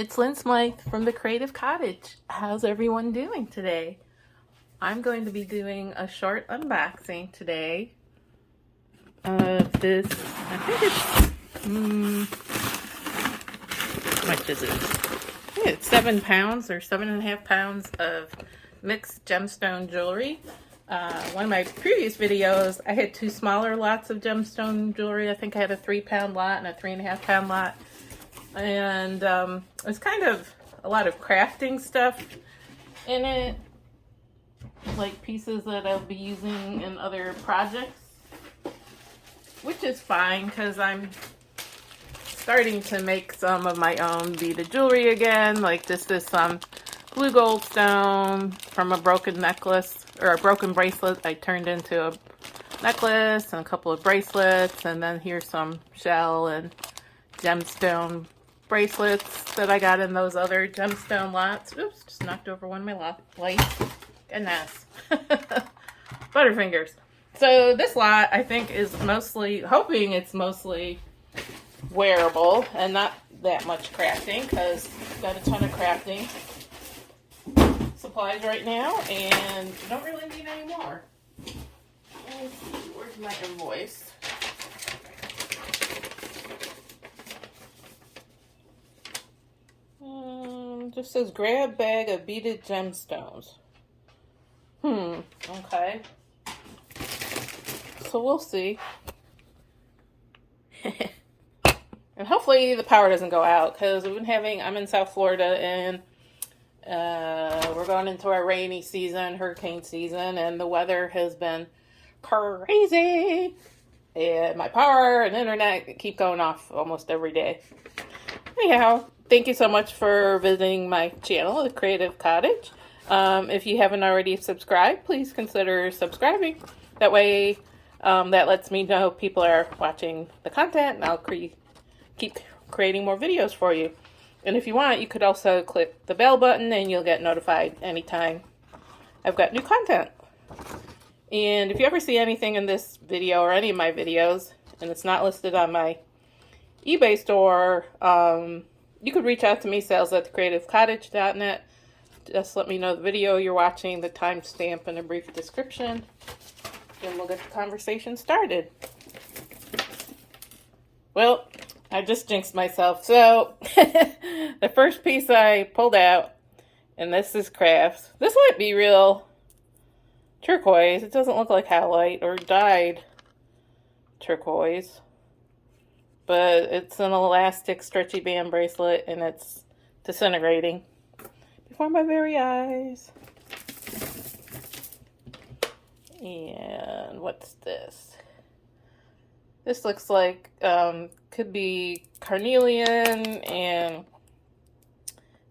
It's Lynn Smythe from the Creative Cottage. How's everyone doing today? I'm going to be doing a short unboxing today of this, I think it's, how much is it? I think it's 7 pounds or 7.5 pounds of mixed gemstone jewelry. One of my previous videos, I had 2 smaller lots of gemstone jewelry. I think I had a 3-pound lot and a 3.5 pound lot. And it's kind of a lot of crafting stuff in it, like pieces that I'll be using in other projects, which is fine because I'm starting to make some of my own beaded jewelry again. Like this is some blue gold stone from a broken necklace or a broken bracelet I turned into a necklace, and a couple of bracelets, and then here's some shell and gemstone bracelets that I got in those other gemstone lots. Oops, just knocked over one of my lights. Goodness. Butterfingers. So this lot, I think, is mostly, hoping it's mostly wearable and not that much crafting, because I've got a ton of crafting supplies right now and don't really need any more. Let's see, where's my invoice? Just says grab bag of beaded gemstones. Okay. So we'll see. And hopefully the power doesn't go out, because I'm in South Florida, and we're going into our rainy season, hurricane season, and the weather has been crazy. And my power and internet keep going off almost every day. Anyhow, thank you so much for visiting my channel, The Creative Cottage. If you haven't already subscribed, please consider subscribing. That way, that lets me know people are watching the content, and I'll keep creating more videos for you. And if you want, you could also click the bell button, and you'll get notified anytime I've got new content. And if you ever see anything in this video or any of my videos, and it's not listed on my eBay store, you could reach out to me, sales@thecreativecottage.net. Just let me know the video you're watching, the timestamp, and a brief description, and we'll get the conversation started. Well, I just jinxed myself. So, the first piece I pulled out, and this is crafts. This might be real turquoise. It doesn't look like halite or dyed turquoise. But it's an elastic stretchy band bracelet, and it's disintegrating before my very eyes. And what's this? This looks like, could be carnelian and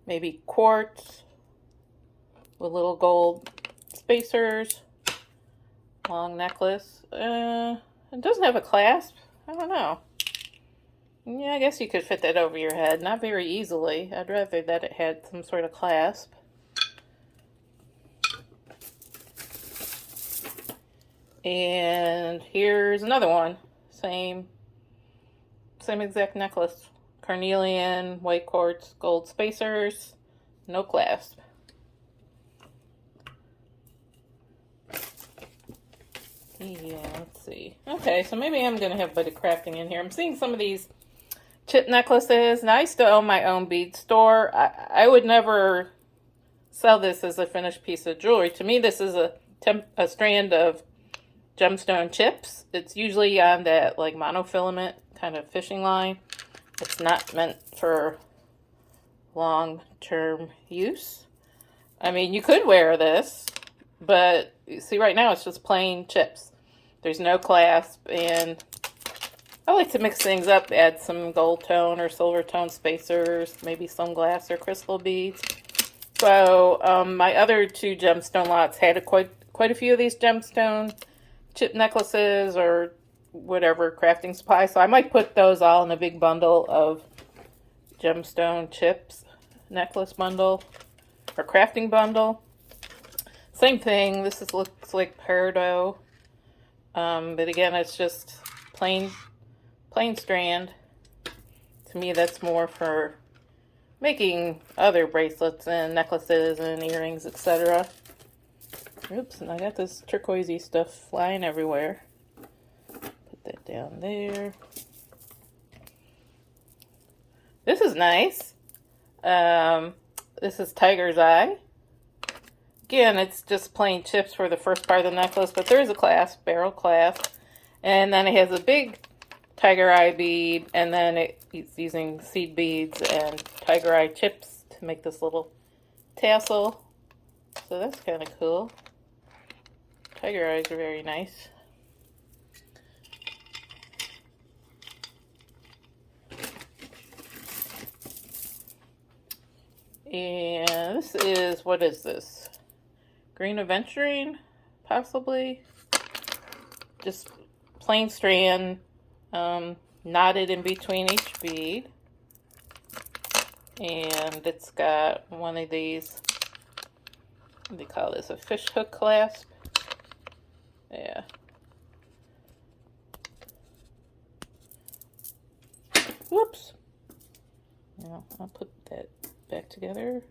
maybe quartz with little gold spacers. Long necklace. It doesn't have a clasp. I don't know. Yeah, I guess you could fit that over your head. Not very easily. I'd rather that it had some sort of clasp. And here's another one. Same exact necklace. Carnelian, white quartz, gold spacers, no clasp. Yeah, let's see. Okay, so maybe I'm going to have a bit of crafting in here. I'm seeing some of these chip necklaces, and I used to own my own bead store. I would never sell this as a finished piece of jewelry. To me, this is a strand of gemstone chips. It's usually on that like monofilament kind of fishing line. It's not meant for long-term use. I mean, you could wear this, but you see right now it's just plain chips. There's no clasp, and I like to mix things up, add some gold tone or silver tone spacers, maybe some glass or crystal beads. So my other 2 gemstone lots had quite a few of these gemstone chip necklaces or whatever crafting supply. So I might put those all in a big bundle of gemstone chips necklace bundle or crafting bundle. Same thing. This looks like peridot, but again, it's just plain strand. To me, that's more for making other bracelets and necklaces and earrings, etc. Oops, and I got this turquoisey stuff flying everywhere. Put that down there. This is nice. This is Tiger's Eye. Again, it's just plain chips for the first part of the necklace, but there's a clasp, barrel clasp. And then it has a big tiger eye bead, and then it's using seed beads and tiger eye chips to make this little tassel. So that's kind of cool. Tiger eyes are very nice. And this is, what is this? Green Aventurine, possibly. Just plain strand, knotted in between each bead. And it's got one of these, what do they call this, a fish hook clasp? Yeah. Whoops. Now, I'll put that back together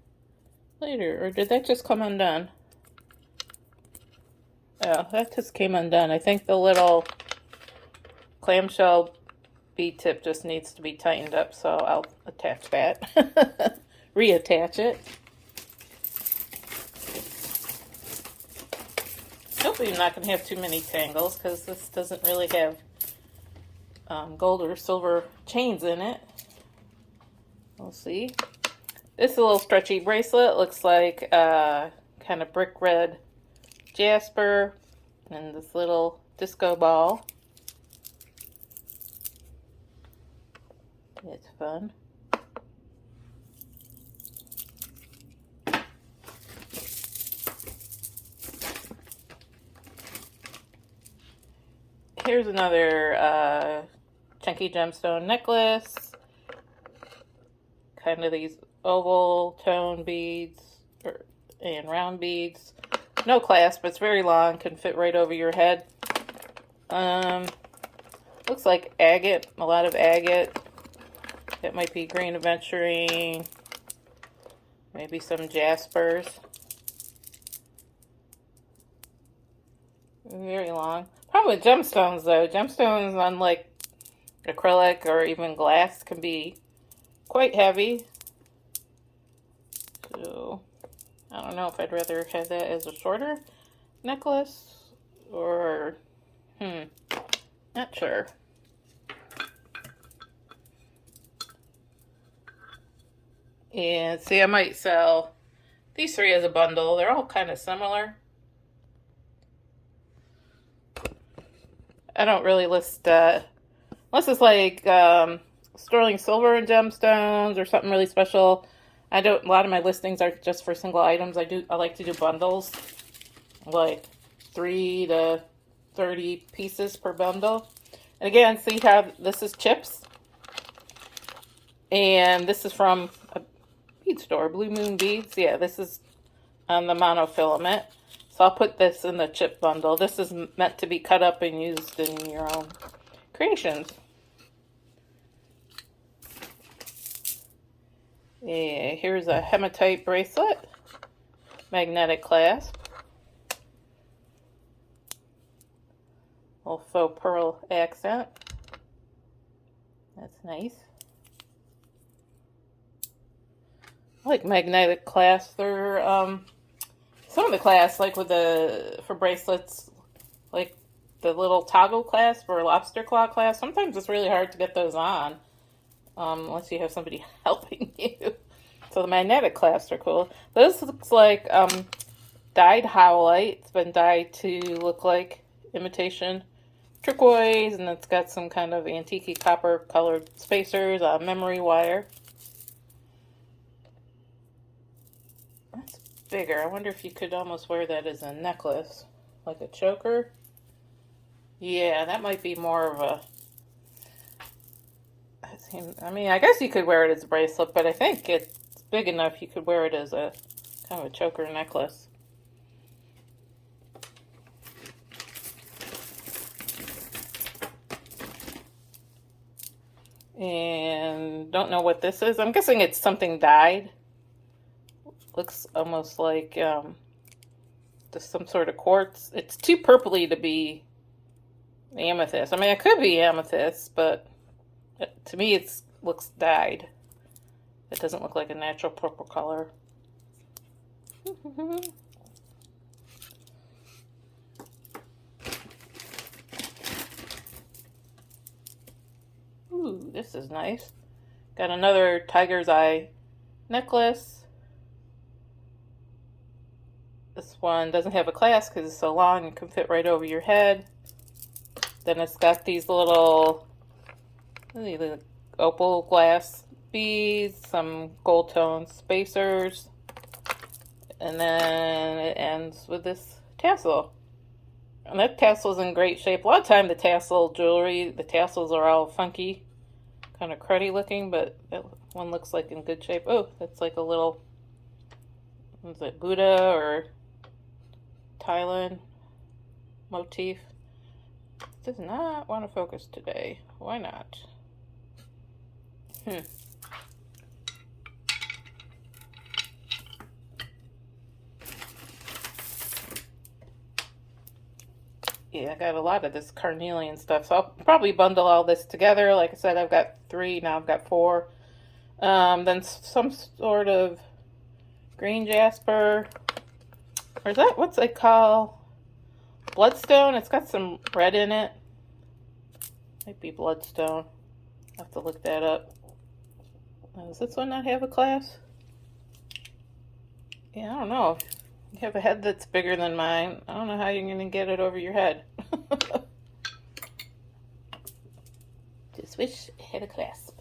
later. Or did that just come undone? Oh, that just came undone. I think the little clamshell bead tip just needs to be tightened up, so I'll attach that. Reattach it. Hopefully you're not going to have too many tangles, because this doesn't really have gold or silver chains in it. We'll see. This is a little stretchy bracelet. Looks like kind of brick red jasper and this little disco ball. It's fun. Here's another chunky gemstone necklace. Kind of these oval tone beads and round beads. No clasp, but it's very long, can fit right over your head. Looks like agate, a lot of agate. That might be green aventurine. Maybe some jaspers. Very long. Problem with gemstones though, gemstones unlike acrylic or even glass can be quite heavy. So I don't know if I'd rather have that as a shorter necklace or not sure. And see, I might sell these three as a bundle. They're all kind of similar. I don't really list, unless it's like sterling silver and gemstones or something really special. I don't. A lot of my listings are just for single items. I like to do bundles, like 3 to 30 pieces per bundle. And again, see how this is chips, and this is from a bead store, Blue Moon Beads. Yeah, this is on the monofilament. So I'll put this in the chip bundle. This is meant to be cut up and used in your own creations. Yeah, here's a hematite bracelet, magnetic clasp, little faux pearl accent. That's nice. I like magnetic clasps. They're some of the clasps, like with for bracelets, like the little toggle clasp or lobster claw clasp. Sometimes it's really hard to get those on. Unless you have somebody helping you. So the magnetic clasps are cool. This looks like dyed howlite. It's been dyed to look like imitation turquoise, and it's got some kind of antique copper colored spacers, memory wire. That's bigger. I wonder if you could almost wear that as a necklace, like a choker. Yeah, that might be more of a... I mean, I guess you could wear it as a bracelet, but I think it's big enough you could wear it as a kind of a choker necklace. And don't know what this is. I'm guessing it's something dyed. Looks almost like just some sort of quartz. It's too purpley to be amethyst. I mean, it could be amethyst, but to me it looks dyed. It doesn't look like a natural purple color. Ooh, this is nice. Got another tiger's eye necklace. This one doesn't have a clasp because it's so long it can fit right over your head. Then it's got these little opal glass beads, some gold tone spacers, and then it ends with this tassel. And that tassel's in great shape. A lot of time the tassel jewelry, the tassels are all funky, kind of cruddy looking, but that one looks like in good shape. Oh, that's like a little, is it Buddha or Thailand motif? It does not want to focus today. Why not? Yeah, I got a lot of this carnelian stuff, so I'll probably bundle all this together. Like I said, I've got 3, now I've got 4. Then some sort of green jasper, or is that what's it called? Bloodstone? It's got some red in it. Might be bloodstone. I'll have to look that up. Does this one not have a clasp? Yeah, I don't know. You have a head that's bigger than mine. I don't know how you're going to get it over your head. Just wish it had a clasp.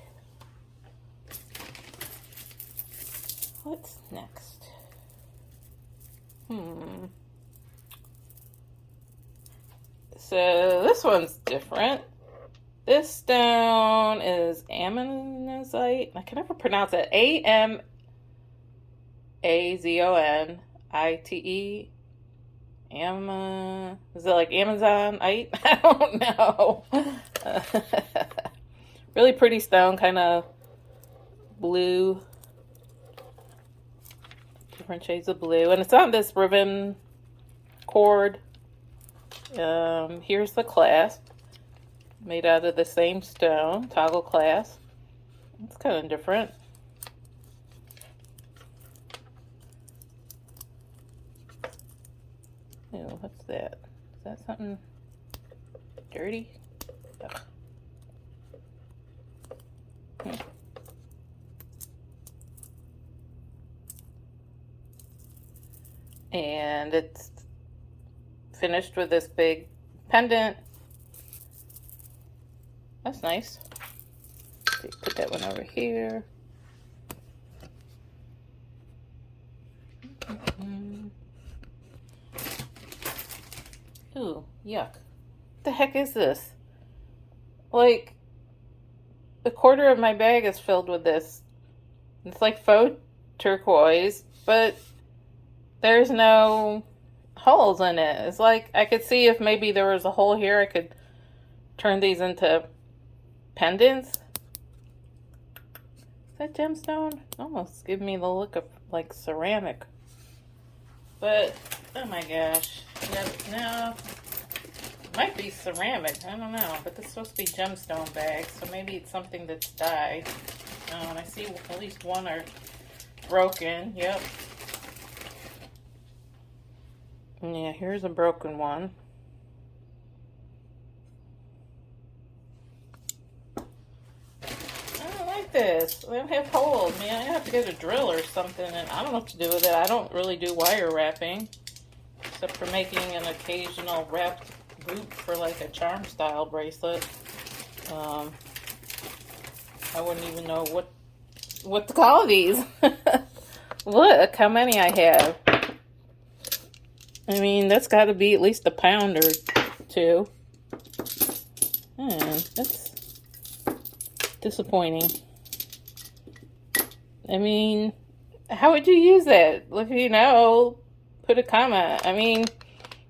What's next? So this one's different. This stone is amazonite. I can never pronounce it. Amazonite. Is it like Amazonite? I don't know. Really pretty stone, kind of blue. Different shades of blue. And it's on this ribbon cord. Here's the clasp. Made out of the same stone. Toggle clasp. It's kind of different. Ew, what's that? Is that something dirty? Ugh. And it's finished with this big pendant. That's nice. Put that one over here. Ooh, yuck. What the heck is this? Like, a quarter of my bag is filled with this. It's like faux turquoise, but there's no holes in it. It's like, I could see if maybe there was a hole here, I could turn these into pendants. Is that gemstone? Almost give me the look of like ceramic. But, oh my gosh. No. It might be ceramic. I don't know. But this is supposed to be gemstone bags. So maybe it's something that's dyed. Oh, and I see at least one are broken. Yep. Yeah, here's a broken one. This. They don't have holes. Man, I have to get a drill or something, and I don't know what to do with it. I don't really do wire wrapping, except for making an occasional wrapped loop for like a charm style bracelet. I wouldn't even know what to call these. Look how many I have. I mean, that's got to be at least a pound or 2. That's disappointing. I mean, how would you use that? If you know, put a comment. I mean,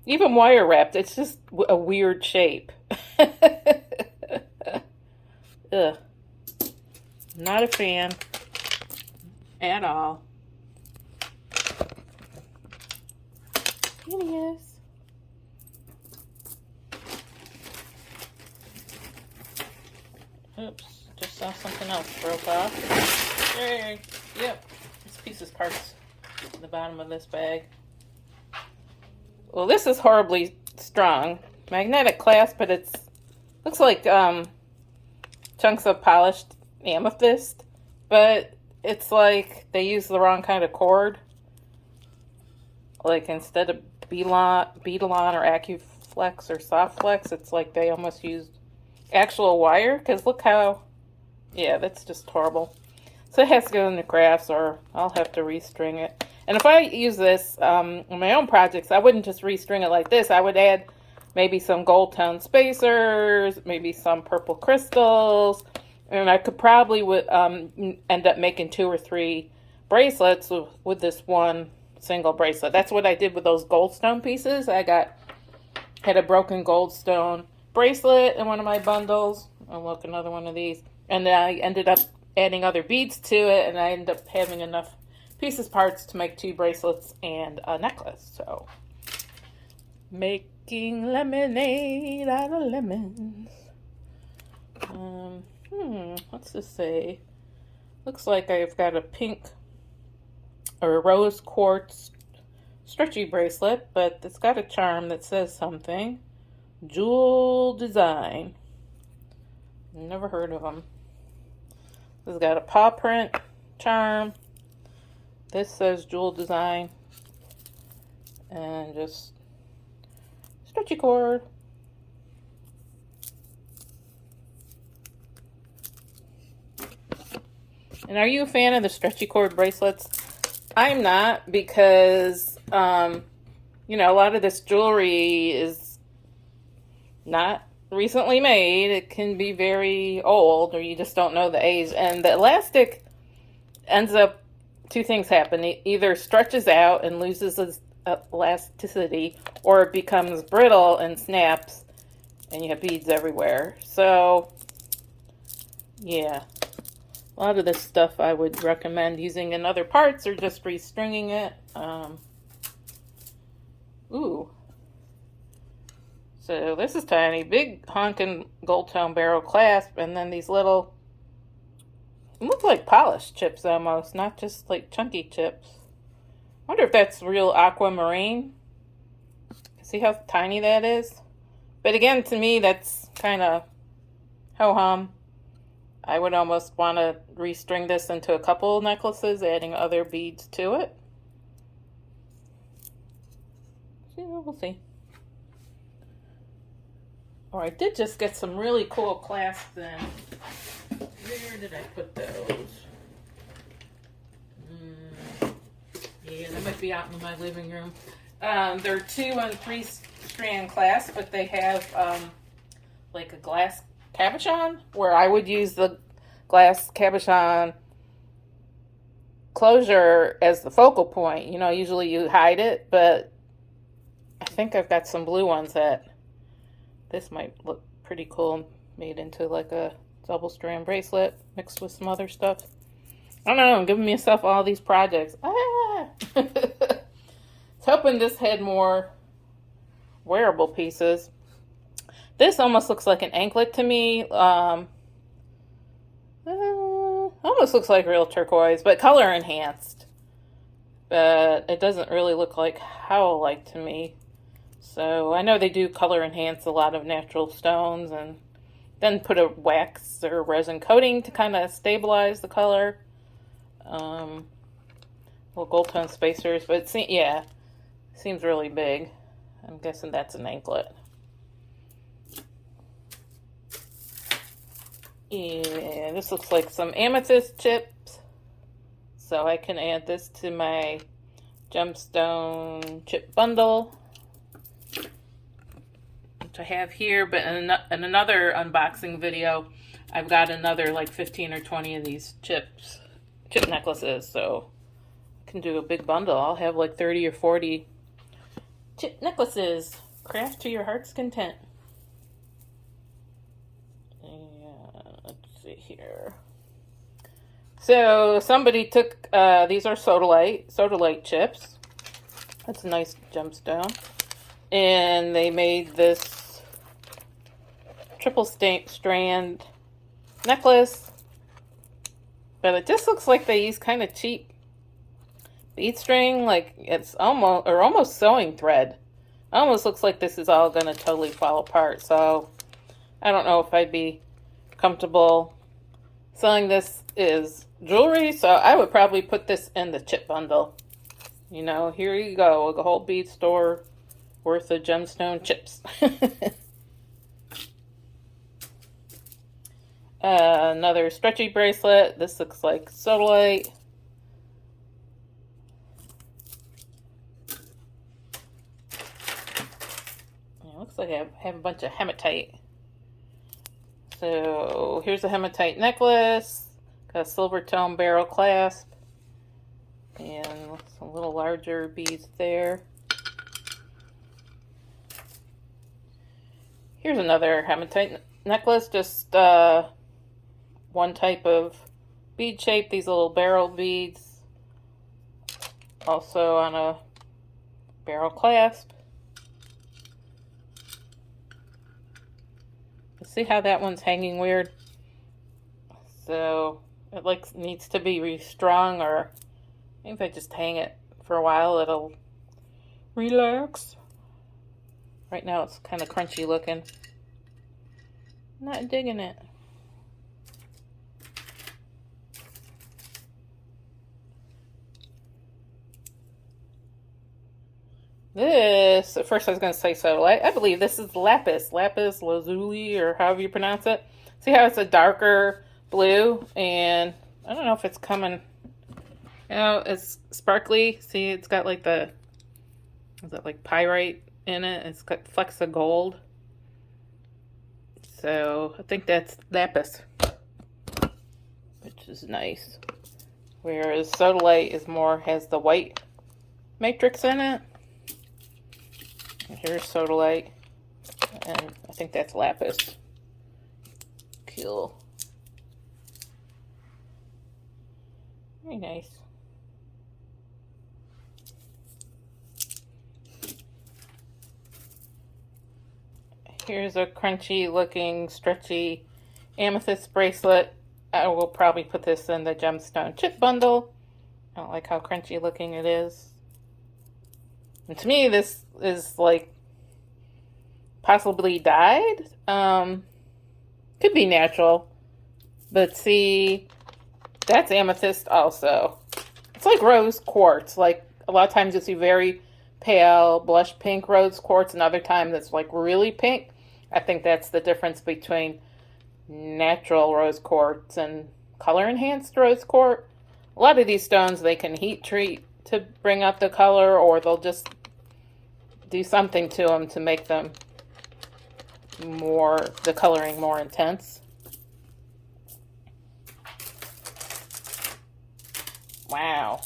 even wire wrapped, it's just a weird shape. Ugh. Not a fan at all. Hideous. Oops, just saw something else broke off. Yay. Yep, this piece is parts at the bottom of this bag. Well, this is horribly strong. Magnetic clasp, but it's looks like chunks of polished amethyst, but it's like they use the wrong kind of cord. Like instead of Beadalon or Acuflex or Softflex, it's like they almost used actual wire, because look how, yeah, that's just horrible. So it has to go into crafts, or I'll have to restring it. And if I use this in my own projects, I wouldn't just restring it like this. I would add maybe some gold tone spacers, maybe some purple crystals, and I could probably end up making 2 or 3 bracelets with this one single bracelet. That's what I did with those goldstone pieces. I had a broken goldstone bracelet in one of my bundles. Oh, look, another one of these. And then I ended up adding other beads to it, and I ended up having enough parts to make 2 bracelets and a necklace. So, making lemonade out of lemons. What's this say? Looks like I've got a pink or a rose quartz stretchy bracelet, but it's got a charm that says something. Jewel design. Never heard of them. This has got a paw print charm. This says jewel design. And just stretchy cord. And are you a fan of the stretchy cord bracelets? I'm not, because, you know, a lot of this jewelry is not recently made. It can be very old, or you just don't know the age. And the elastic ends up, 2 things happen. It either stretches out and loses its elasticity, or it becomes brittle and snaps, and you have beads everywhere. So, yeah. A lot of this stuff I would recommend using in other parts, or just restringing it. Ooh. So this is tiny. Big honkin' gold tone barrel clasp, and then these little, look like polished chips almost, not just like chunky chips. I wonder if that's real aquamarine. See how tiny that is? But again, to me, that's kind of ho-hum. I would almost want to restring this into a couple necklaces, adding other beads to it. We'll see. Or I did just get some really cool clasps in. Where did I put those? Yeah, they might be out in my living room. They're 2 and 3 strand clasps, but they have like a glass cabochon, where I would use the glass cabochon closure as the focal point. You know, usually you hide it, but I think I've got some blue ones that this might look pretty cool, made into like a double strand bracelet mixed with some other stuff. I don't know, I'm giving myself all these projects. I was hoping this had more wearable pieces. This almost looks like an anklet to me. Almost looks like real turquoise, but color enhanced. But it doesn't really look like howlite to me. So I know they do color enhance a lot of natural stones, and then put a wax or resin coating to kind of stabilize the color. Little gold tone spacers, but it seems really big. I'm guessing that's an anklet. Yeah, this looks like some amethyst chips. So I can add this to my gemstone chip bundle, which I have here. But in another unboxing video, I've got another like 15 or 20 of these chip necklaces. So I can do a big bundle. I'll have like 30 or 40 chip necklaces. Craft to your heart's content. Here. So somebody took, these are sodalite chips. That's a nice gemstone. And they made this triple strand necklace. But it just looks like they use kind of cheap bead string. Like it's almost sewing thread. Almost looks like this is all going to totally fall apart. So I don't know if I'd be comfortable selling this as jewelry. So I would probably put this in the chip bundle. You know, here you go, a whole bead store worth of gemstone chips. Another stretchy bracelet. This looks like sodalite. It looks like I have a bunch of hematite. So here's a hematite necklace. Got a silver tone barrel clasp. And some little larger beads there. Here's another hematite necklace. Just one type of bead shape. These little barrel beads. Also on a barrel clasp. See how that one's hanging weird? So it like needs to be restrung, or maybe if I just hang it for a while, it'll relax. Right now it's kind of crunchy looking. Not digging it. This, at first I was going to say sodalite. I believe this is lapis lazuli, or however you pronounce it. See how it's a darker blue, and I don't know if it's coming, you know, it's sparkly. See, it's got like the, is that like pyrite in it? It's got flecks of gold. So I think that's lapis, which is nice. Whereas sodalite is more, has the white matrix in it. And here's sodalite, and I think that's lapis. Cool. Very nice. Here's a crunchy looking stretchy amethyst bracelet. I will probably put this in the gemstone chip bundle. I don't like how crunchy looking it is. And to me, this is like possibly dyed. Could be natural. But see, that's amethyst also. It's like rose quartz. Like a lot of times you'll see very pale blush pink rose quartz, and other times it's like really pink. I think that's the difference between natural rose quartz and color enhanced rose quartz. A lot of these stones, they can heat treat to bring out the color, or they'll just do something to them to make them more, the coloring more intense. Wow.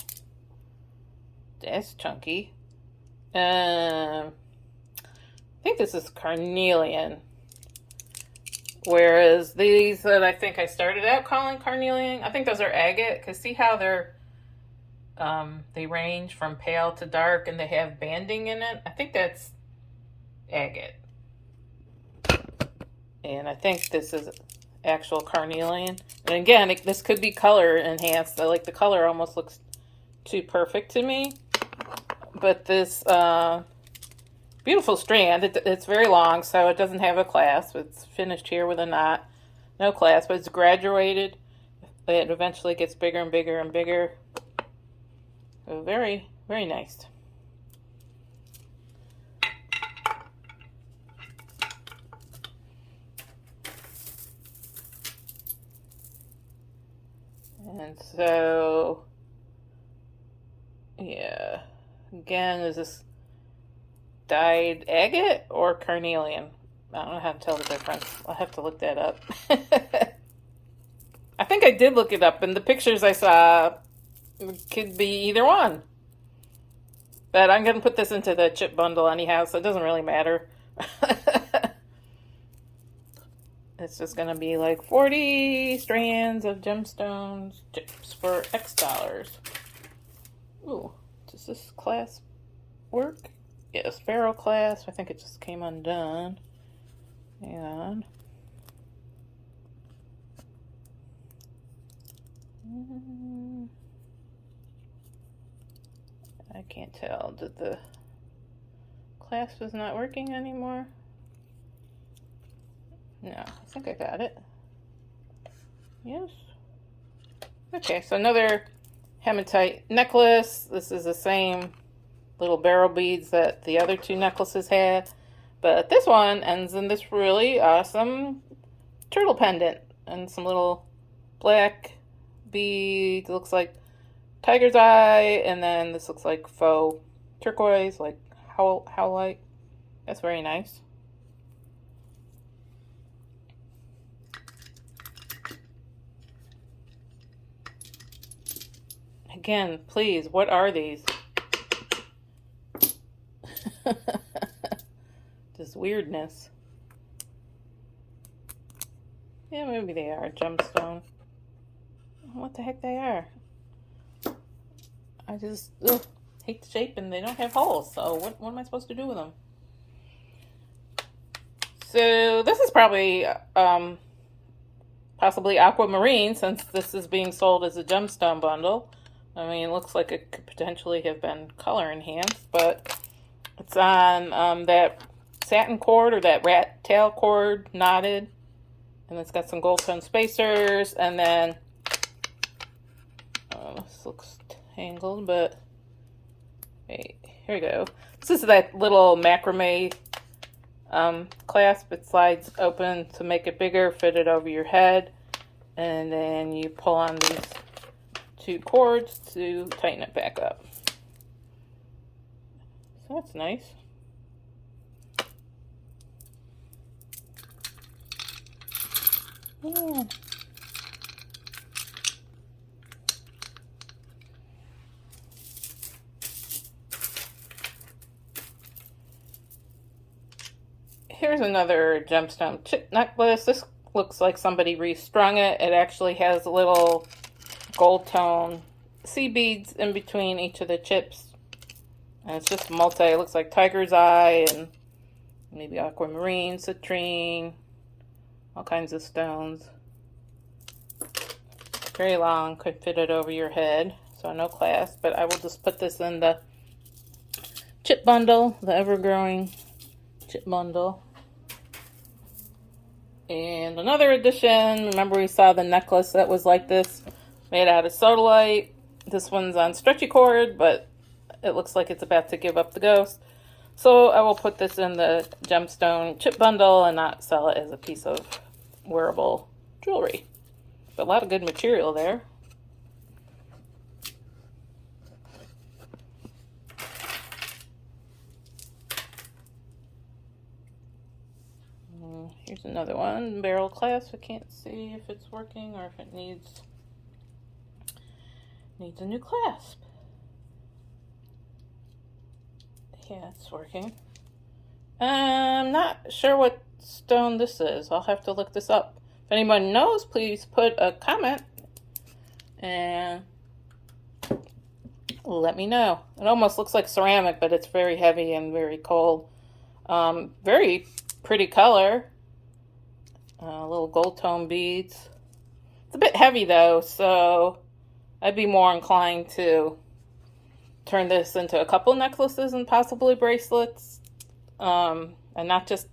That's chunky. I think this is carnelian. Whereas these that I think I started out calling carnelian, I think those are agate, because see how they're they range from pale to dark, and they have banding in it. I think that's agate. And I think this is actual carnelian. And again, this could be color enhanced. I like the color, almost looks too perfect to me. But this beautiful strand, it's very long, so it doesn't have a clasp. It's finished here with a knot. No clasp, but it's graduated. It eventually gets bigger and bigger and bigger. So very, very nice. And so, yeah, again, is this dyed agate or carnelian? I don't know how to tell the difference. I'll have to look that up. I think I did look it up, and the pictures I saw could be either one. But I'm going to put this into the chip bundle anyhow, so it doesn't really matter. It's just going to be like 40 strands of gemstones chips for X dollars. Ooh, does this clasp work? Yes, ferrule clasp. I think it just came undone. And I can't tell. Did the clasp is not working anymore? No, I think I got it. Yes. Okay, so another hematite necklace. This is the same little barrel beads that the other two necklaces had, but this one ends in this really awesome turtle pendant and some little black beads. It looks like tiger's eye, and then this looks like faux turquoise, like howlite. That's very nice. Again, please, what are these? Just weirdness. Yeah, maybe they are gemstone. What the heck they are? I just hate the shape, and they don't have holes. So what am I supposed to do with them? So this is probably possibly aquamarine, since this is being sold as a gemstone bundle. I mean, it looks like it could potentially have been color enhanced, but it's on that satin cord, or that rat tail cord, knotted, and it's got some gold tone spacers, and then this looks tangled, but hey, here we go. This is that little macrame clasp. It slides open to make it bigger, fit it over your head, and then you pull on these two cords to tighten it back up. So that's nice. Yeah. Here's another gemstone chip necklace. This looks like somebody restrung it. It actually has little gold tone sea beads in between each of the chips, and it's just multi. It looks like tiger's eye and maybe aquamarine, citrine, all kinds of stones. Very long, could fit it over your head, so no clasp, but I will just put this in the chip bundle, the ever-growing chip bundle. And another addition, remember we saw the necklace that was like this, made out of sodalite. This one's on stretchy cord, but it looks like it's about to give up the ghost. So I will put this in the gemstone chip bundle and not sell it as a piece of wearable jewelry. But a lot of good material there. Here's another one, barrel clasp. I can't see if it's working or if it needs a new clasp. Yeah, it's working. I'm not sure what stone this is. I'll have to look this up. If anyone knows, please put a comment and let me know. It almost looks like ceramic, but it's very heavy and very cold. Very pretty color. Little gold tone beads. It's a bit heavy though, so I'd be more inclined to turn this into a couple necklaces and possibly bracelets, and not just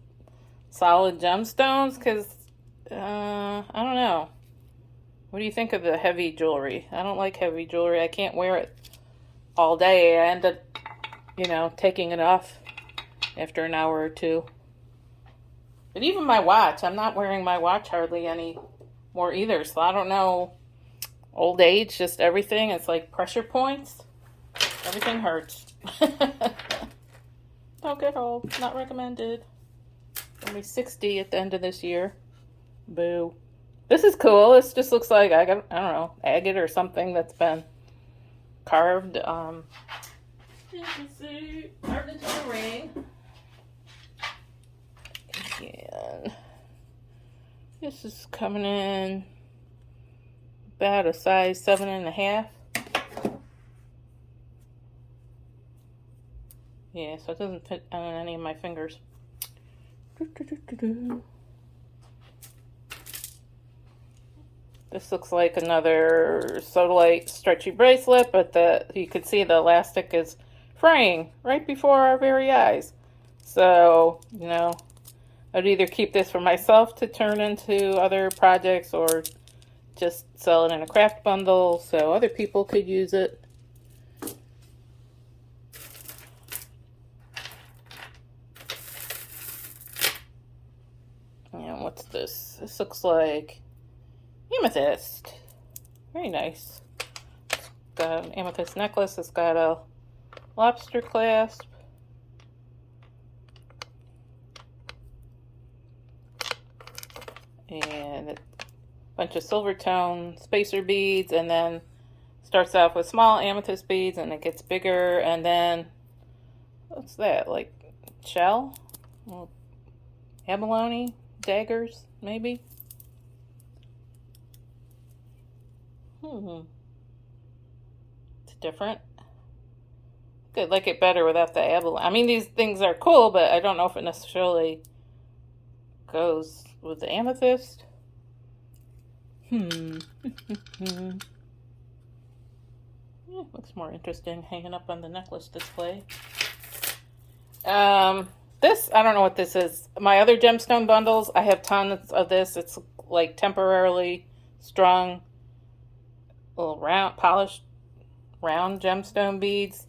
solid gemstones, because I don't know. What do you think of the heavy jewelry? I don't like heavy jewelry. I can't wear it all day. I end up, taking it off after an hour or two. But even my watch, I'm not wearing my watch hardly anymore either, so I don't know. Old age, just everything. It's like pressure points. Everything hurts. Don't get old. Not recommended. I'll be 60 at the end of this year. Boo. This is cool. This just looks like, I don't know, agate or something that's been carved. You can see, carved into the ring. And This is coming in about a size 7.5. Yeah, so it doesn't fit on any of my fingers. This looks like another Sodalite stretchy bracelet, but you can see the elastic is fraying right before our very eyes. So, you know, I'd either keep this for myself to turn into other projects or just sell it in a craft bundle so other people could use it. And what's this? This looks like amethyst. Very nice. It's got an amethyst necklace. It's got a lobster clasp. And a bunch of silver tone spacer beads, and then starts off with small amethyst beads and it gets bigger, and then what's that, like shell? Abalone daggers, maybe? It's different. Could like it better without the abalone. I mean, these things are cool, but I don't know if it necessarily goes with the amethyst. Yeah, looks more interesting hanging up on the necklace display. This, I don't know what this is. My other gemstone bundles, I have tons of this. It's like temporarily strung, little round, polished, round gemstone beads.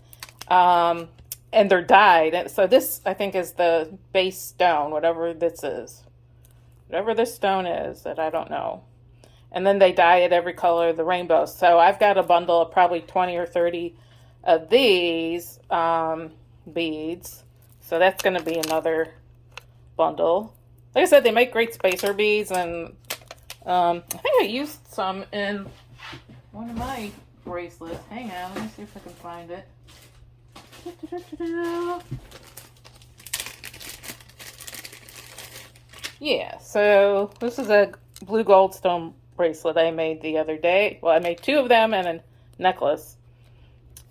And they're dyed. So this, I think, is the base stone, whatever this is. Whatever this stone is that I don't know. And then they dye it every color of the rainbow. So I've got a bundle of probably 20 or 30 of these beads. So that's going to be another bundle. Like I said, they make great spacer beads. And I think I used some in one of my bracelets. Hang on, let me see if I can find it. Yeah, so this is a blue goldstone bracelet I made the other day. Well, I made 2 of them and a necklace.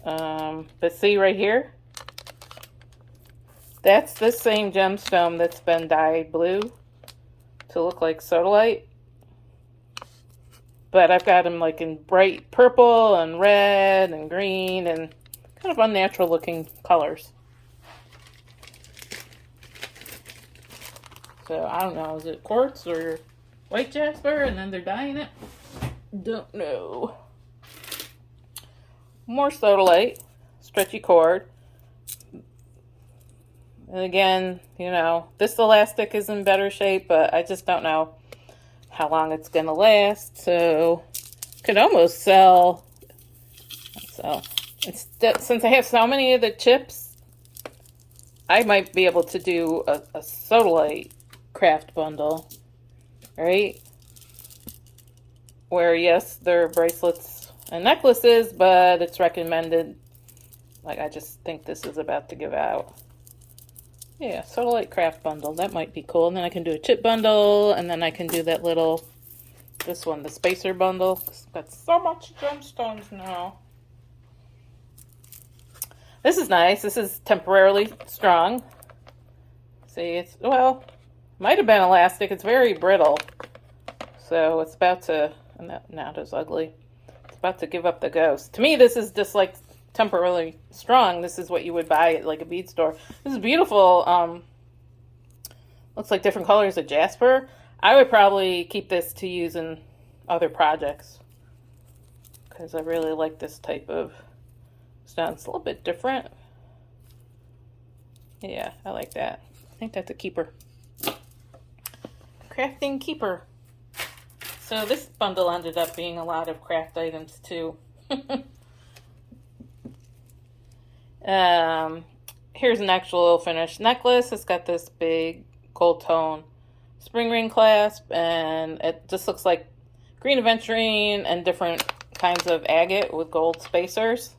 But see right here? That's the same gemstone that's been dyed blue to look like sodalite. But I've got them like in bright purple and red and green and kind of unnatural looking colors. So I don't know, is it quartz or white jasper and then they're dyeing it? Don't know. More sodalite, stretchy cord. And again, you know, this elastic is in better shape, but I just don't know how long it's going to last. So could almost sell. So since I have so many of the chips, I might be able to do a sodalite craft bundle, right? Where yes, they're bracelets and necklaces, but it's recommended. Like I just think this is about to give out. Yeah, sodalite craft bundle. That might be cool. And then I can do a chip bundle, and then I can do that little, this one, the spacer bundle. I've got so much gemstones now. This is nice. This is temporarily strung. See, it's, well, might have been elastic. It's very brittle. So it's about to, and that now it's ugly. It's about to give up the ghost. To me, this is just like temporarily strung. This is what you would buy at like a bead store. This is beautiful. Looks like different colors of jasper. I would probably keep this to use in other projects because I really like this type of stone. It's a little bit different. Yeah, I like that. I think that's a keeper. Crafting keeper. So this bundle ended up being a lot of craft items too. Here's an actual finished necklace. It's got this big gold tone spring ring clasp, and it just looks like green aventurine and different kinds of agate with gold spacers.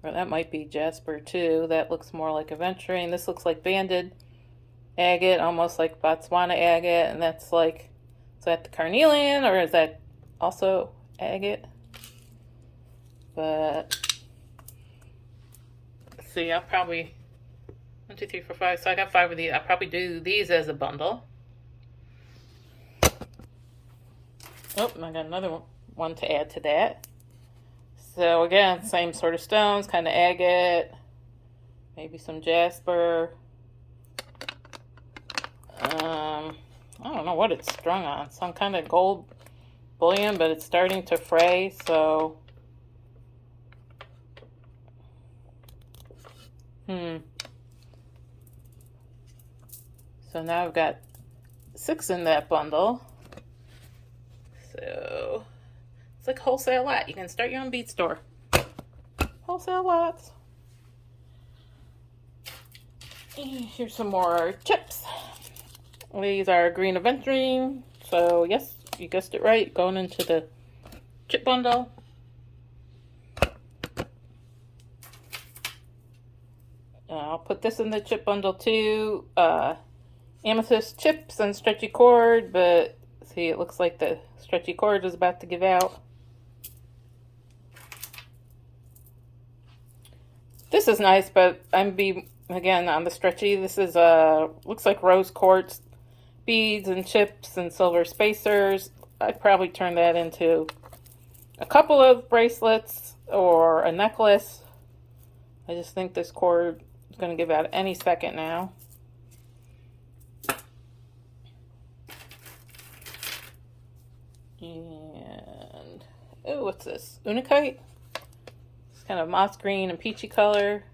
Or that might be jasper too. That looks more like aventurine. This looks like banded agate, almost like Botswana agate, and that's like, is that the carnelian or is that also agate? But let's see, I'll probably 1, 2, 3, 4, 5. So I got 5 of these. I'll probably do these as a bundle. Oh, I got another one to add to that. So again, same sort of stones, kind of agate, maybe some jasper. I don't know what it's strung on. Some kind of gold bullion, but it's starting to fray, so So now I've got 6 in that bundle. So it's like a wholesale lot. You can start your own bead store. Wholesale lots. And here's some more chips. These are green aventurine. So yes, you guessed it right. Going into the chip bundle. I'll put this in the chip bundle too. Amethyst chips and stretchy cord, but see, it looks like the stretchy cord is about to give out. This is nice, but again on the stretchy. This is looks like rose quartz beads and chips and silver spacers. I'd probably turn that into a couple of bracelets or a necklace. I just think this cord is going to give out any second now. And oh, what's this? Unakite. It's kind of moss green and peachy color.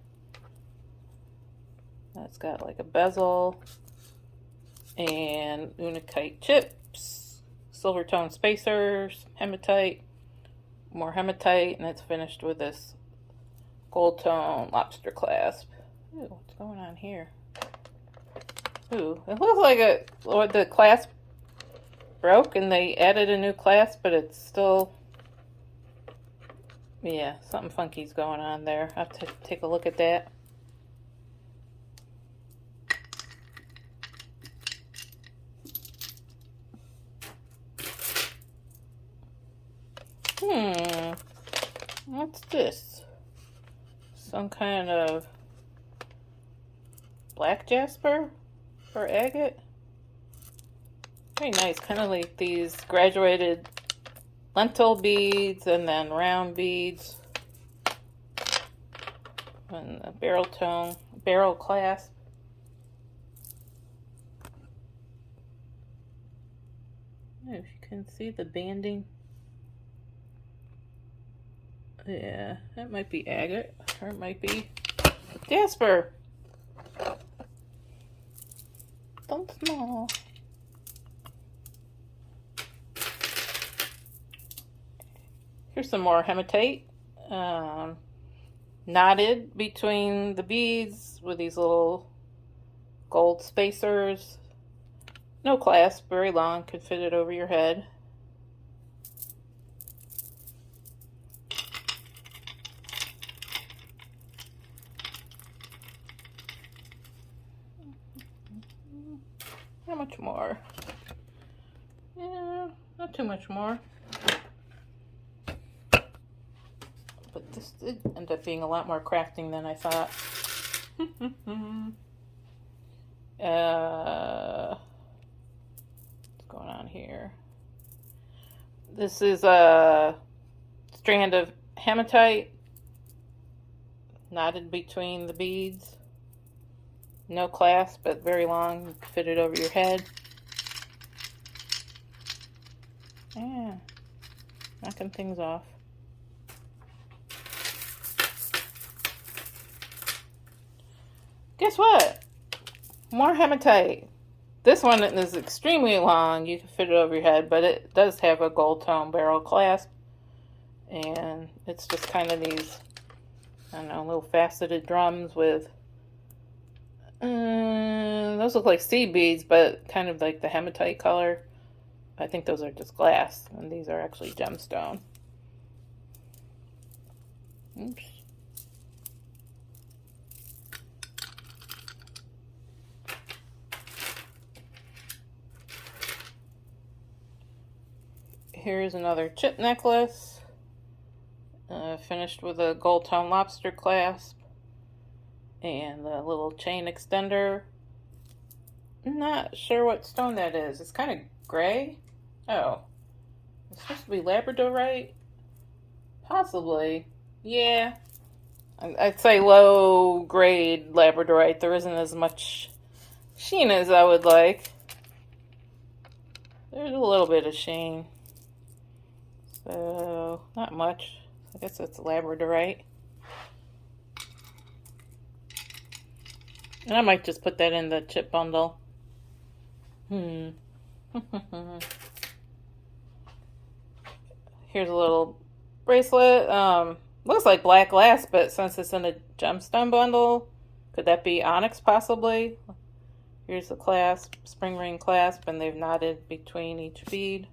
That's got like a bezel and unakite chips, silver tone spacers, hematite, more hematite, and it's finished with this gold tone lobster clasp. Ooh, what's going on here? Ooh, it looks like the clasp broke and they added a new clasp, but it's still, yeah, something funky's going on there. I have to take a look at that. What's this? Some kind of black jasper or agate? Very nice, kind of like these graduated lentil beads and then round beads. And a barrel clasp. If you can see the banding. Yeah, that might be agate, or it might be jasper. Don't small. Here's some more hematite, knotted between the beads with these little gold spacers. No clasp, very long, could fit it over your head. How much more? Yeah, not too much more. But this did end up being a lot more crafting than I thought. What's going on here? This is a strand of hematite knotted between the beads. No clasp, but very long. You can fit it over your head. Yeah, knocking things off. Guess what? More hematite. This one is extremely long. You can fit it over your head, but it does have a gold tone barrel clasp. And it's just kind of these, I don't know, little faceted drums with, those look like seed beads, but kind of like the hematite color. I think those are just glass, and these are actually gemstone. Oops. Here's another chip necklace. Finished with a gold tone lobster clasp and a little chain extender. I'm not sure what stone that is. It's kind of gray. Oh, it's supposed to be labradorite? Possibly. Yeah. I'd say low grade labradorite. There isn't as much sheen as I would like. There's a little bit of sheen. So, not much. I guess it's labradorite. And I might just put that in the chip bundle. Here's a little bracelet. Looks like black glass, but since it's in a gemstone bundle, could that be onyx possibly? Here's the clasp, spring ring clasp, and they've knotted between each bead.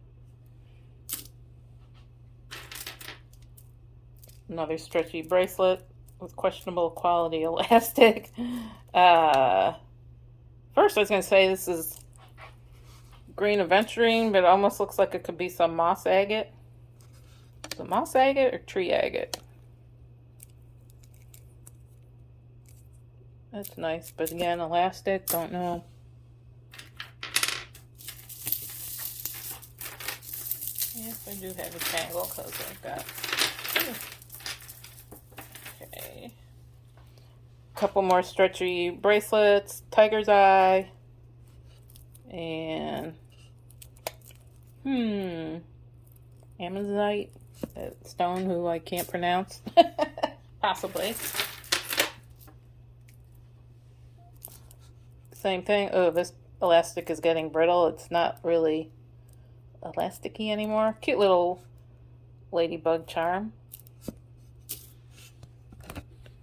Another stretchy bracelet with questionable quality elastic. First I was going to say this is green aventurine, but it almost looks like it could be some moss agate. Is it moss agate or tree agate? That's nice, but again, elastic, don't know. Yes, I do have a tangle because I've got... Okay. Couple more stretchy bracelets, tiger's eye, and Amazonite, that stone who I can't pronounce. Possibly. Same thing. Oh, this elastic is getting brittle. It's not really elasticy anymore. Cute little ladybug charm.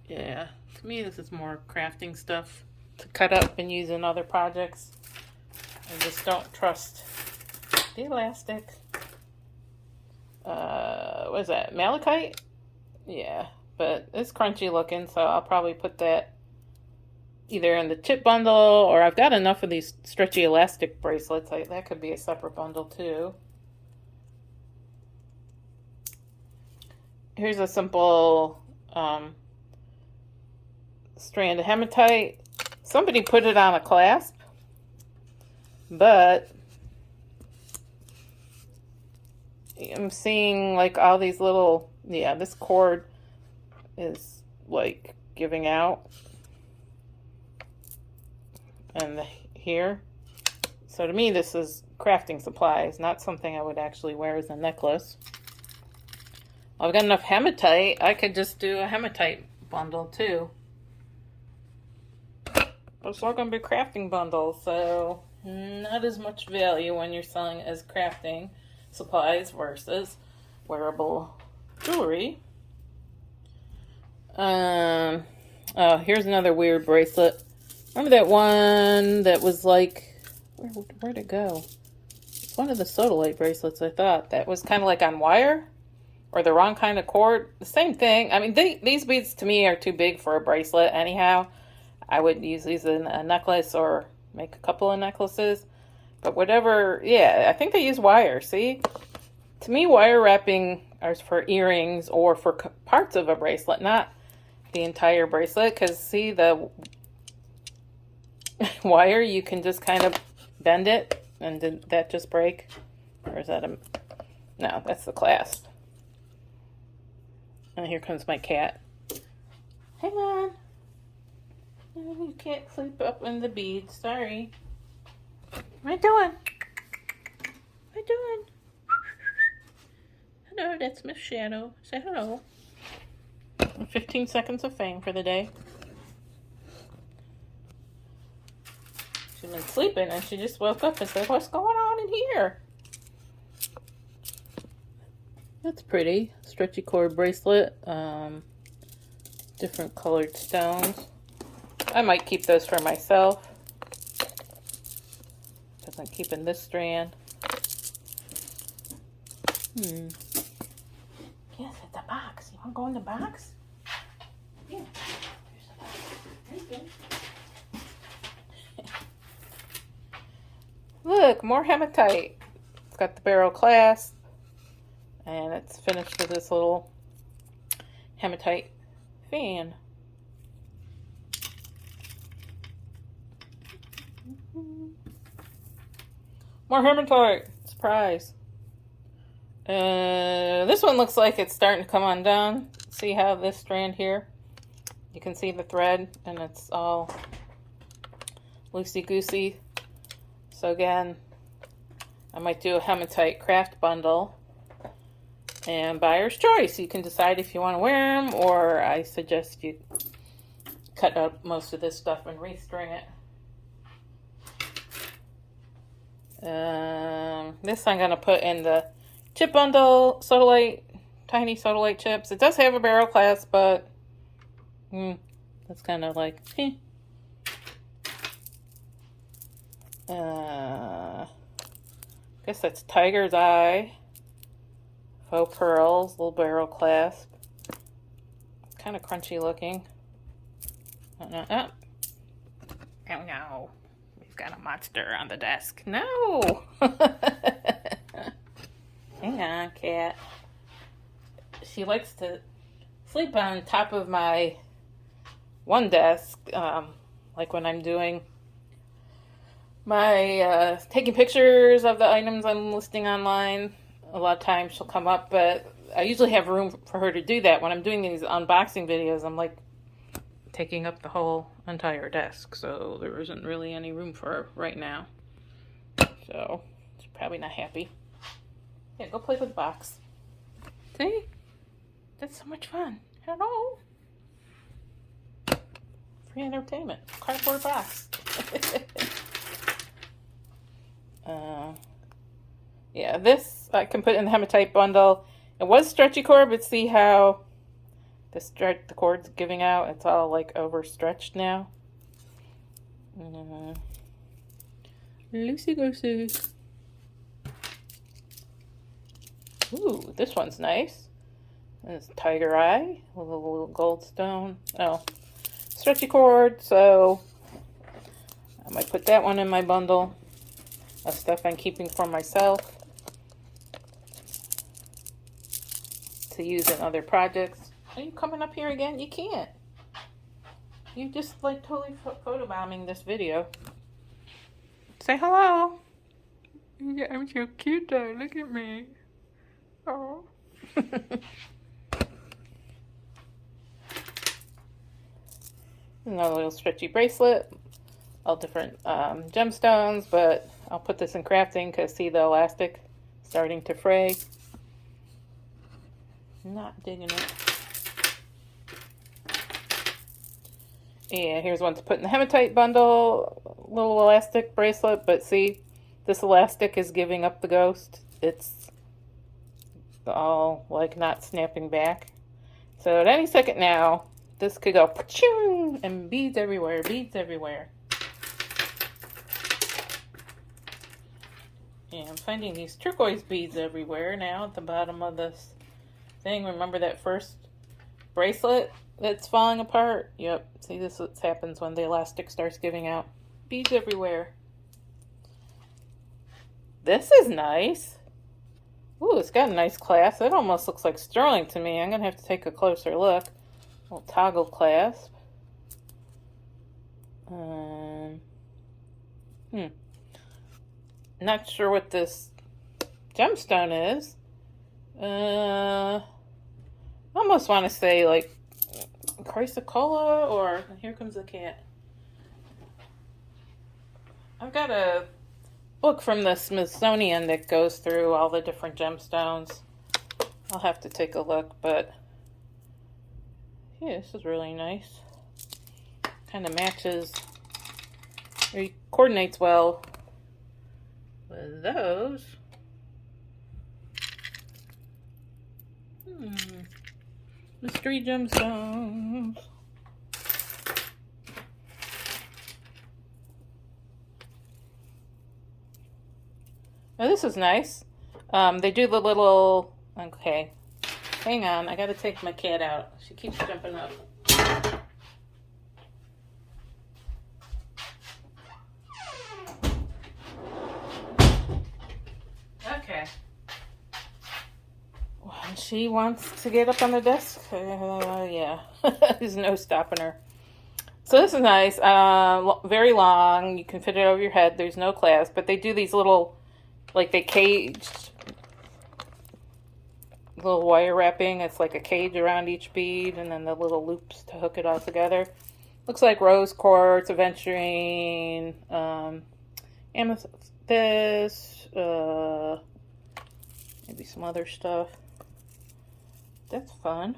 Yeah, to me this is more crafting stuff to cut up and use in other projects. I just don't trust the elastic. What is that? Malachite? Yeah, but it's crunchy looking, so I'll probably put that either in the chip bundle, or I've got enough of these stretchy elastic bracelets. That could be a separate bundle too. Here's a simple strand of hematite. Somebody put it on a clasp, but I'm seeing like all these little, yeah, this cord is like giving out. And here. So to me this is crafting supplies, not something I would actually wear as a necklace. I've got enough hematite, I could just do a hematite bundle too. But it's all going to be crafting bundles, so not as much value when you're selling as crafting supplies versus wearable jewelry. Oh, here's another weird bracelet. Remember that one that was like, where'd it go? It's one of the sodalite bracelets, I thought. That was kind of like on wire, or the wrong kind of cord. The same thing. I mean, these beads to me are too big for a bracelet anyhow. I would use these in a necklace or make a couple of necklaces. But whatever, yeah, I think they use wire, see? To me, wire wrapping is for earrings or for parts of a bracelet, not the entire bracelet. Because see, the wire, you can just kind of bend it, and did that just break? Or is that a... No, that's the clasp. And here comes my cat. Hang on. You can't sleep up in the beads. Sorry. What are you doing? What are you doing? Hello, that's Miss Shadow. Say hello. 15 seconds of fame for the day. She's been sleeping and she just woke up and said, "What's going on in here?" That's pretty. Stretchy cord bracelet. Different colored stones. I might keep those for myself, because I'm keeping this strand. Yes, it's a box. You want to go in the box? Yeah. Here's the box. There you go. Look, more hematite. It's got the barrel clasp. And it's finished with this little hematite fan. More hematite! Surprise! This one looks like it's starting to come undone. See how this strand here? You can see the thread, and it's all loosey-goosey. So again, I might do a hematite craft bundle. And buyer's choice. You can decide if you want to wear them, or I suggest you cut up most of this stuff and restring it. This I'm going to put in the chip bundle, sodalite, tiny sodalite chips. It does have a barrel clasp, but that's kind of like, guess that's Tiger's Eye. Faux pearls, little barrel clasp. Kind of crunchy looking. Oh no. We've got a monster on the desk. No! Hang on, cat. She likes to sleep on top of my one desk, like when I'm doing my taking pictures of the items I'm listing online. A lot of times she'll come up, but I usually have room for her to do that. When I'm doing these unboxing videos, I'm like taking up the whole entire desk, so there isn't really any room for her right now. So she's probably not happy. Yeah, go play with the box. See? That's so much fun. Hello. Free entertainment. Cardboard box. Yeah, this I can put in the hematite bundle. It was stretchy cord, but see how the cord's giving out? It's all like overstretched now. Loosey-goosey. Ooh, this one's nice. It's Tiger Eye with a little gold stone. Oh, stretchy cord, so I might put that one in my bundle of stuff I'm keeping for myself to use in other projects. Are you coming up here again? You can't. You just like totally photobombing this video. Say hello. Yeah, I'm so cute though. Look at me. Oh. Another little stretchy bracelet. All different gemstones, but I'll put this in crafting because see the elastic starting to fray. Not digging it. Yeah, here's one to put in the hematite bundle. Little elastic bracelet, but see, this elastic is giving up the ghost. It's all like not snapping back. So at any second now, this could go pa-choom, and beads everywhere, beads everywhere. Yeah, I'm finding these turquoise beads everywhere now at the bottom of this thing. Remember that first bracelet that's falling apart? Yep. See, this is what happens when the elastic starts giving out. Beads everywhere. This is nice. Ooh, it's got a nice clasp. It almost looks like sterling to me. I'm going to have to take a closer look. Little toggle clasp. Not sure what this gemstone is. I almost want to say like chrysocolla, or here comes the cat. I've got a book from the Smithsonian that goes through all the different gemstones. I'll have to take a look, but yeah, this is really nice. Kind of matches, it coordinates well with those. Mystery gemstones. Now this is nice. They do the little, okay, hang on, I gotta take my cat out. She keeps jumping up. Okay. She wants to get up on the desk. Yeah, there's no stopping her. So this is nice. Very long. You can fit it over your head. There's no clasp, but they do these little, like they caged little wire wrapping. It's like a cage around each bead, and then the little loops to hook it all together. Looks like rose quartz, aventurine, amethyst, maybe some other stuff. That's fun.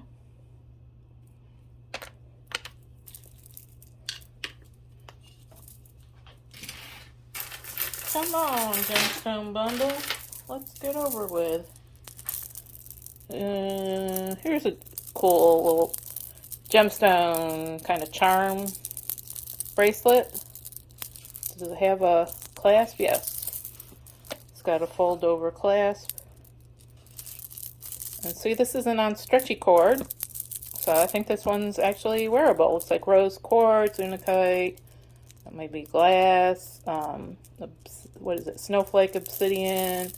Come on, Gemstone bundle. Let's get over with. Here's a cool little gemstone kind of charm bracelet. Does it have a clasp? Yes. It's got a fold over clasp. And see, this isn't on stretchy cord. So I think this one's actually wearable. It's like rose quartz, unakite, maybe glass, what is it? Snowflake obsidian,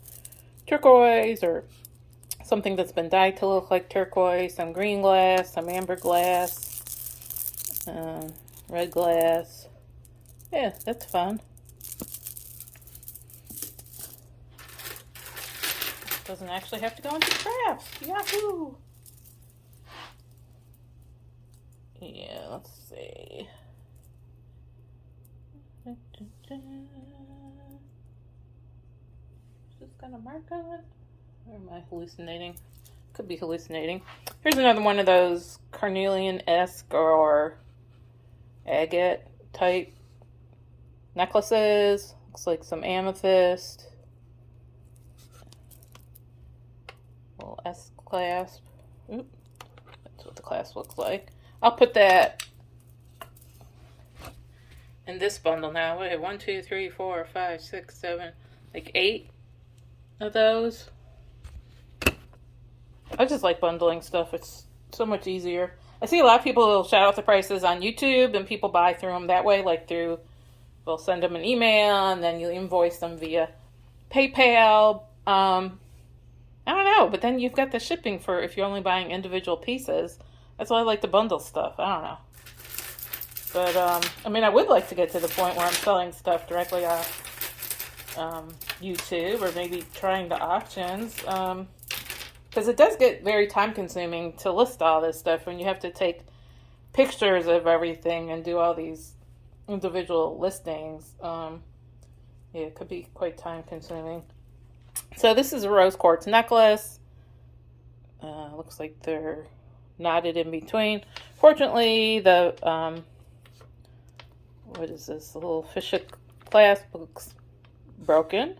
turquoise, or something that's been dyed to look like turquoise, some green glass, some amber glass, red glass. Yeah, that's fun. Doesn't actually have to go into crafts. Yahoo! Yeah, let's see. Just gonna mark on it. Or am I hallucinating? Could be hallucinating. Here's another one of those carnelian-esque or agate type necklaces. Looks like some amethyst. Little S clasp. Oop. That's what the clasp looks like. I'll put that in this bundle now. Wait, 1, 2, 3, 4, 5, 6, 7, like 8 of those. I just like bundling stuff. It's so much easier. I see a lot of people will shout out the prices on YouTube, and people buy through them that way, like through, we'll send them an email, and then you invoice them via PayPal. I don't know, but then you've got the shipping for if you're only buying individual pieces. That's why I like to bundle stuff. I don't know. But, I mean, I would like to get to the point where I'm selling stuff directly off YouTube, or maybe trying the auctions. Because it does get very time consuming to list all this stuff when you have to take pictures of everything and do all these individual listings. Yeah, it could be quite time consuming. So this is a rose quartz necklace. Looks like they're knotted in between. Fortunately, the, what is this? The little fishhook clasp looks broken.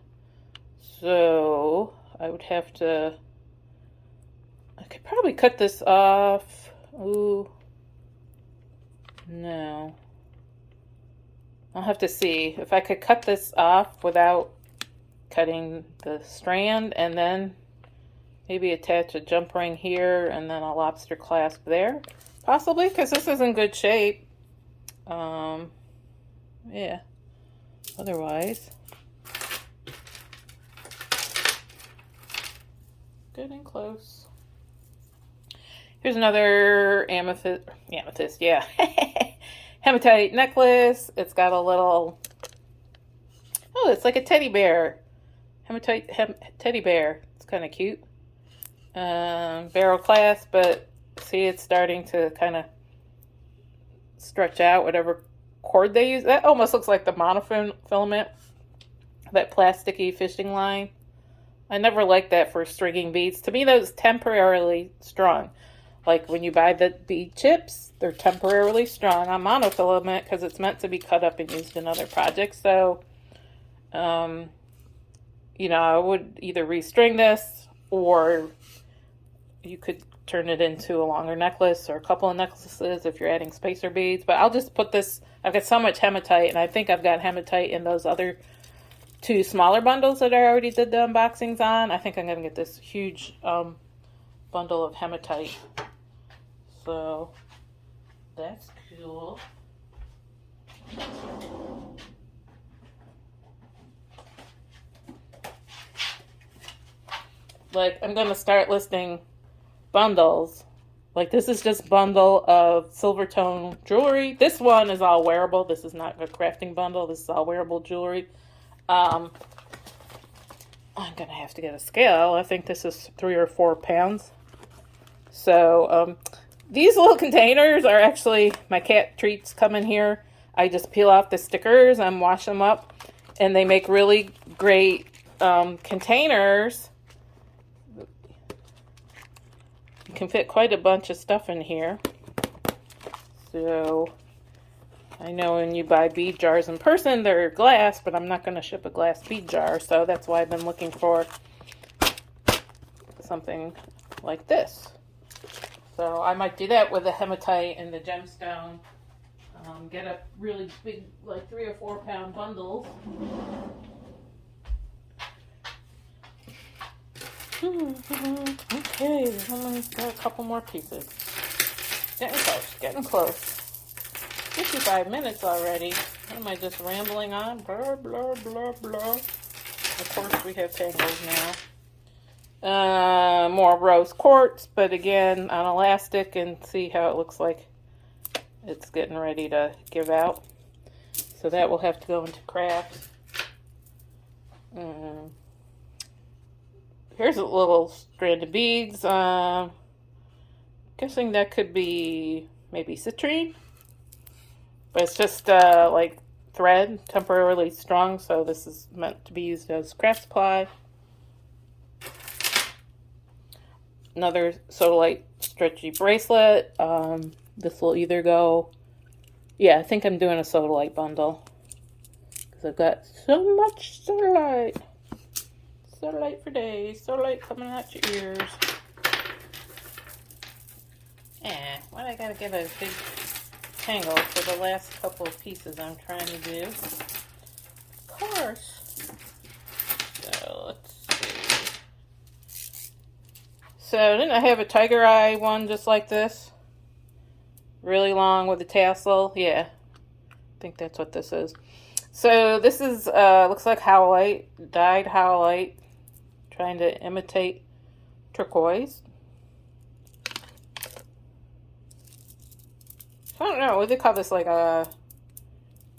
So I would have to, I could probably cut this off. Ooh. No. I'll have to see if I could cut this off without cutting the strand, and then maybe attach a jump ring here and then a lobster clasp there. Possibly, because this is in good shape. Yeah. Otherwise, good and close. Here's another amethyst, yeah. Hematite necklace. It's got a little, oh, it's like a teddy bear. Hematite teddy bear. It's kind of cute. Barrel clasp, but see, it's starting to kind of stretch out whatever cord they use. That almost looks like the monofilament, that plasticky fishing line. I never liked that for stringing beads. To me, those temporarily strung. Like when you buy the bead chips, they're temporarily strung on monofilament because it's meant to be cut up and used in other projects. So, you know, I would either restring this, or you could turn it into a longer necklace or a couple of necklaces if you're adding spacer beads. But I'll just put this, I've got so much hematite, and I think I've got hematite in those other 2 smaller bundles that I already did the unboxings on. I think I'm going to get this huge bundle of hematite. So that's cool. Like, I'm going to start listing bundles. Like, this is just bundle of silver tone jewelry. This one is all wearable. This is not a crafting bundle. This is all wearable jewelry. I'm going to have to get a scale. I think this is 3 or 4 pounds. So, these little containers are actually, my cat treats come in here. I just peel off the stickers and wash them up. And they make really great containers. You can fit quite a bunch of stuff in here. So, I know when you buy bead jars in person, they're glass, but I'm not going to ship a glass bead jar. So that's why I've been looking for something like this. So I might do that with the hematite and the gemstone. Get a really big, like 3 or 4 pound bundles. Okay, I've got a couple more pieces. Getting close, getting close. 55 minutes already. What am I just rambling on? Blah, blah, blah, blah. Of course, we have tangles now. More rose quartz, but again, on elastic, and see how it looks like it's getting ready to give out. So that will have to go into crafts. Here's a little strand of beads. Guessing that could be maybe citrine. But it's just like thread, temporarily strung, so this is meant to be used as craft supply. Another Sodalite stretchy bracelet. This will either go, yeah, I think I'm doing a Sodalite bundle. Because I've got so much Sodalite. Sodalite for days. Sodalite coming out your ears. Why do I gotta get a big tangle for the last couple of pieces I'm trying to do? Of course. So let's see. So didn't I have a tiger eye one just like this? Really long with a tassel. Yeah. I think that's what this is. So this is looks like howlite, dyed howlite. Trying to imitate turquoise. I don't know, what do they call this, like a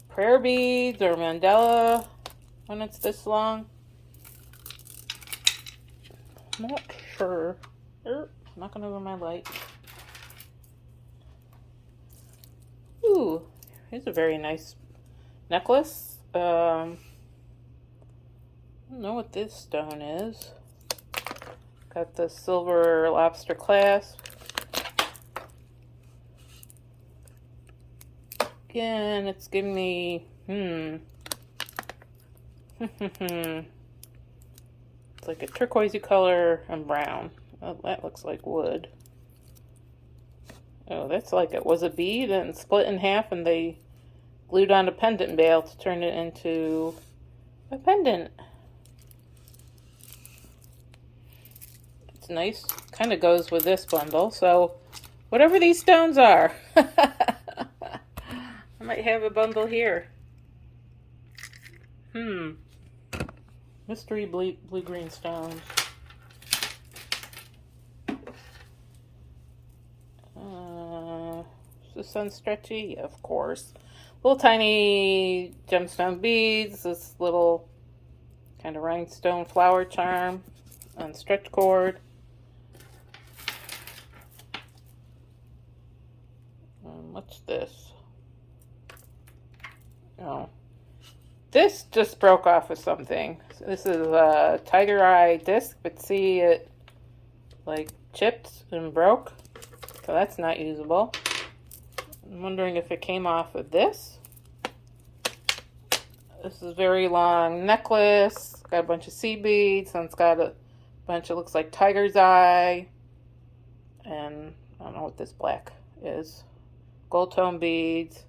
prayer beads or mandala when it's this long? I'm not sure. Knocking over my light. Ooh, here's a very nice necklace. I don't know what this stone is. Got the silver lobster clasp. Again, it's giving me, it's like a turquoisey color and brown. Oh, that looks like wood. Oh, that's like it was a bead and split in half, and they glued on a pendant bail to turn it into a pendant. It's nice. Kind of goes with this bundle. So, whatever these stones are. I might have a bundle here. Mystery blue-green stones. Is this one stretchy? Of course. Little tiny gemstone beads. This little kind of rhinestone flower charm on stretch cord. What's this? Oh, this just broke off of something. So this is a tiger eye disc, but see it like chipped and broke. So that's not usable. I'm wondering if it came off of this. This is a very long necklace. Got a bunch of sea beads, and it's got a bunch of, looks like tiger's eye. And I don't know what this black is. Gold tone beads.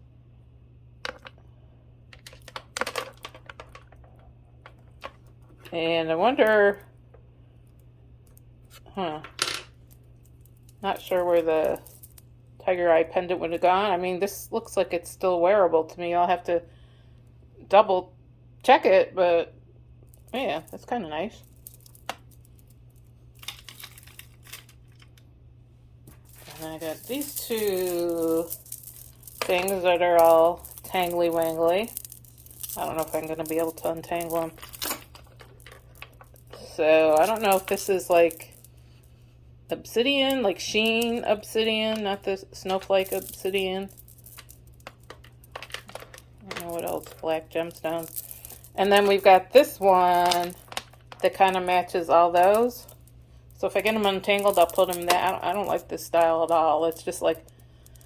And I wonder, not sure where the tiger eye pendant would have gone. I mean, this looks like it's still wearable to me. I'll have to double check it, but yeah, that's kind of nice. I got these two things that are all tangly-wangly. I don't know if I'm going to be able to untangle them. So, I don't know if this is like obsidian, like sheen obsidian, not the snowflake obsidian. I don't know what else, black gemstone. And then we've got this one that kind of matches all those. So if I get them untangled, I'll put them in that. I don't like this style at all. It's just like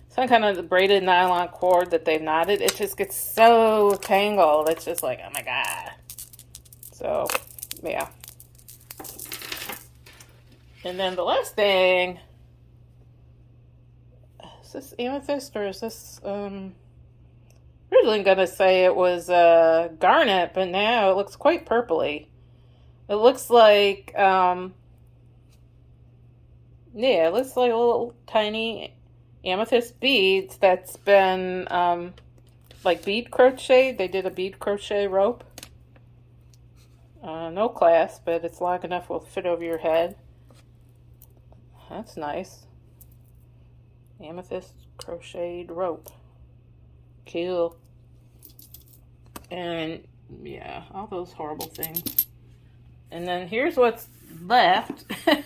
some kind of braided nylon cord that they've knotted. It just gets so tangled. It's just like, oh my God. So, yeah. And then the last thing, is this amethyst or is this, originally going to say it was garnet, but now it looks quite purpley. It looks like, yeah, it looks like a little tiny amethyst beads that's been, like bead crocheted. They did a bead crochet rope. No clasp, but it's long enough it will fit over your head. That's nice. Amethyst crocheted rope. Cool. And, yeah, all those horrible things. And then here's what's left. I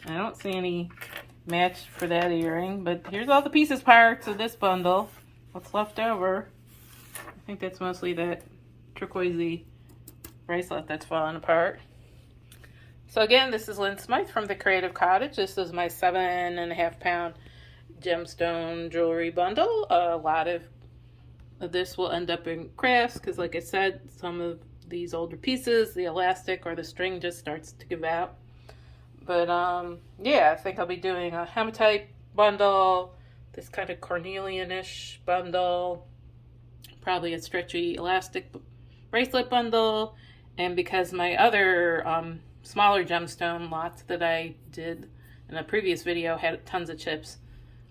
don't see any match for that earring, but here's all the pieces parts of this bundle. What's left over? I think that's mostly that turquoisey bracelet that's falling apart. So again, this is Lynn Smythe from the Creative Cottage. This is my 7.5 pound gemstone jewelry bundle. A lot of this will end up in crafts because, like I said, some of these older pieces, the elastic or the string just starts to give out. But, yeah, I think I'll be doing a hematite bundle, this kind of cornelian-ish bundle, probably a stretchy elastic bracelet bundle, and because my other smaller gemstone lots that I did in a previous video had tons of chips,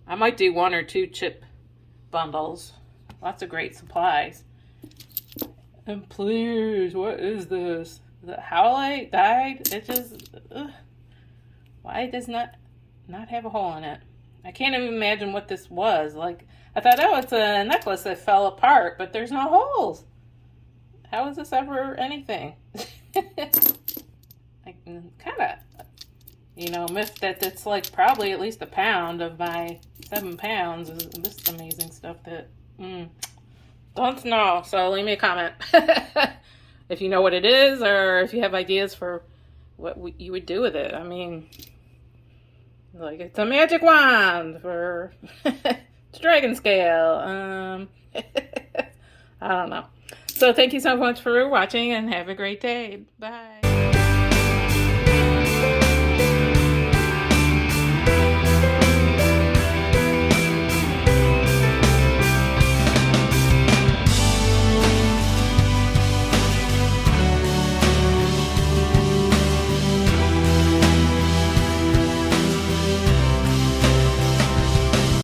I might do 1 or 2 chip bundles. Lots of great supplies. And please, what is this? The howlite dyed? It just... Ugh. Why does not have a hole in it? I can't even imagine what this was. Like, I thought, oh, it's a necklace that fell apart, but there's no holes. How is this ever anything? I kind of, you know, missed that it's like probably at least a pound of my 7 pounds. This is amazing stuff that, don't know. So leave me a comment if you know what it is or if you have ideas for what you would do with it. I mean, like, it's a magic wand for it's dragon scale. I don't know. So thank you so much for watching and have a great day. Bye.